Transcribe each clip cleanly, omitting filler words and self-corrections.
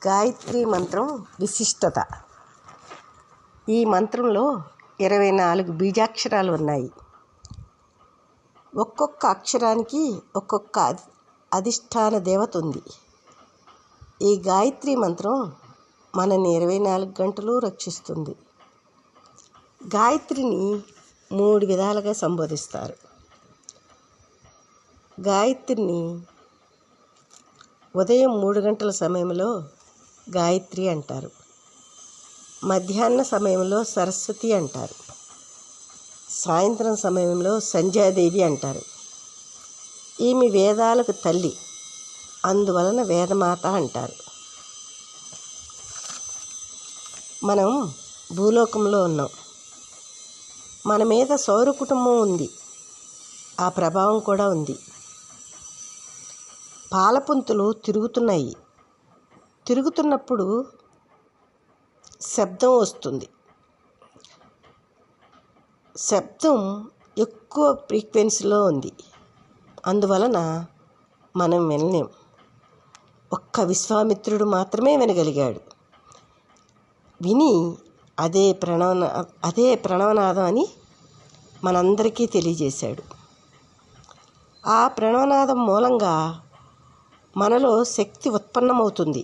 గాయత్రి మంత్రం విశిష్టత. ఈ మంత్రంలో 24 బీజాక్షరాలు ఉన్నాయి. ఒక్కొక్క అక్షరానికి ఒక్కొక్క అధిష్టాన దేవత ఉంది. ఈ గాయత్రి మంత్రం మనని 24 గంటలు రక్షిస్తుంది. గాయత్రిని 3 విధాలుగా సంబోధిస్తారు. గాయత్రిని ఉదయం 3 గంటల సమయంలో గాయత్రి అంటారు. మధ్యాహ్న సమయంలో సరస్వతి అంటారు. సాయంత్రం సమయంలో సంధ్యాదేవి అంటారు. ఈమె వేదాలకు తల్లి, అందువలన వేదమాత అంటారు. మనం భూలోకంలో ఉన్నాం. మన మీద సౌర కుటుంబం ఉంది. ఆ ప్రభావం కూడా ఉంది. పాలపుంతులు తిరుగుతున్నాయి. తిరుగుతున్నప్పుడు శబ్దం వస్తుంది. శబ్దం ఎక్కువ ఫ్రీక్వెన్సీలో ఉంది. అందువలన మనం వినలేం. ఒక్క విశ్వామిత్రుడు మాత్రమే వినగలిగాడు. విని అదే ప్రణవనాదం అని మనందరికీ తెలియజేశాడు. ఆ ప్రణవనాదం మూలంగా మనలో శక్తి ఉత్పన్నమవుతుంది.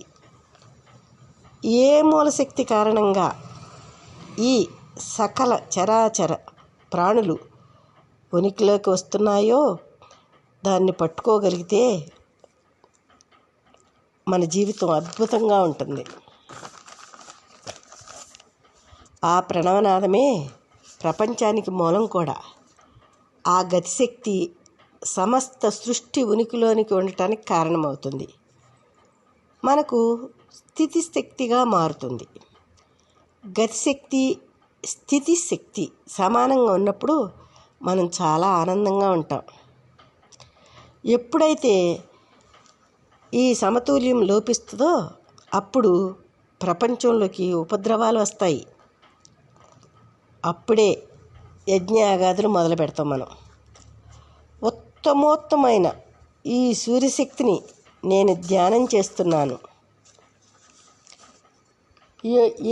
ఏ మూలశక్తి కారణంగా ఈ సకల చరాచర ప్రాణులు ఉనికిలోకి వస్తున్నాయో దాన్ని పట్టుకోగలిగితే మన జీవితం అద్భుతంగా ఉంటుంది. ఆ ప్రణవనాదమే ప్రపంచానికి మూలం కూడా. ఆ గతిశక్తి సమస్త సృష్టి ఉనికిలోనికి ఉండటానికి కారణమవుతుంది. మనకు స్థితిశక్తిగా మారుతుంది. గతిశక్తి, స్థితిశక్తి సమానంగా ఉన్నప్పుడు మనం చాలా ఆనందంగా ఉంటాం. ఎప్పుడైతే ఈ సమతుల్యం లోపిస్తుందో అప్పుడు ప్రపంచంలోకి ఉపద్రవాలు వస్తాయి. అప్పుడే యజ్ఞయాగాదులు మొదలు పెడతాం మనం. ఉత్తమోత్తమైన ఈ సూర్యశక్తిని నేను ధ్యానం చేస్తున్నాను.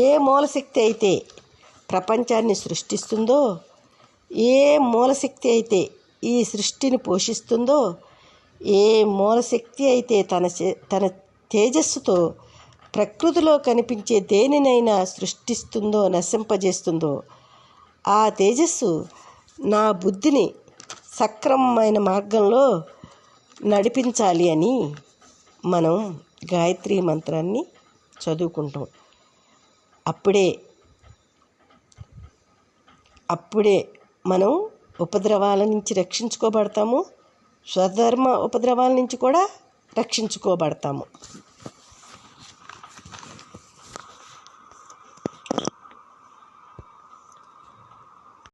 ఏ మూలశక్తి అయితే ప్రపంచాన్ని సృష్టిస్తుందో, ఏ మూలశక్తి అయితే ఈ సృష్టిని పోషిస్తుందో, ఏ మూలశక్తి అయితే తన తేజస్సుతో ప్రకృతిలో కనిపించే దేనినైనా సృష్టిస్తుందో, నశింపజేస్తుందో, ఆ తేజస్సు నా బుద్ధిని సక్రమమైన మార్గంలో నడిపించాలి అని మనం గాయత్రి మంత్రాన్ని చదువుకుంటాం. అప్పుడే మనం ఉపద్రవాల నుంచి రక్షించుకోబడతాము. స్వధర్మ ఉపద్రవాల నుంచి కూడా రక్షించుకోబడతాము.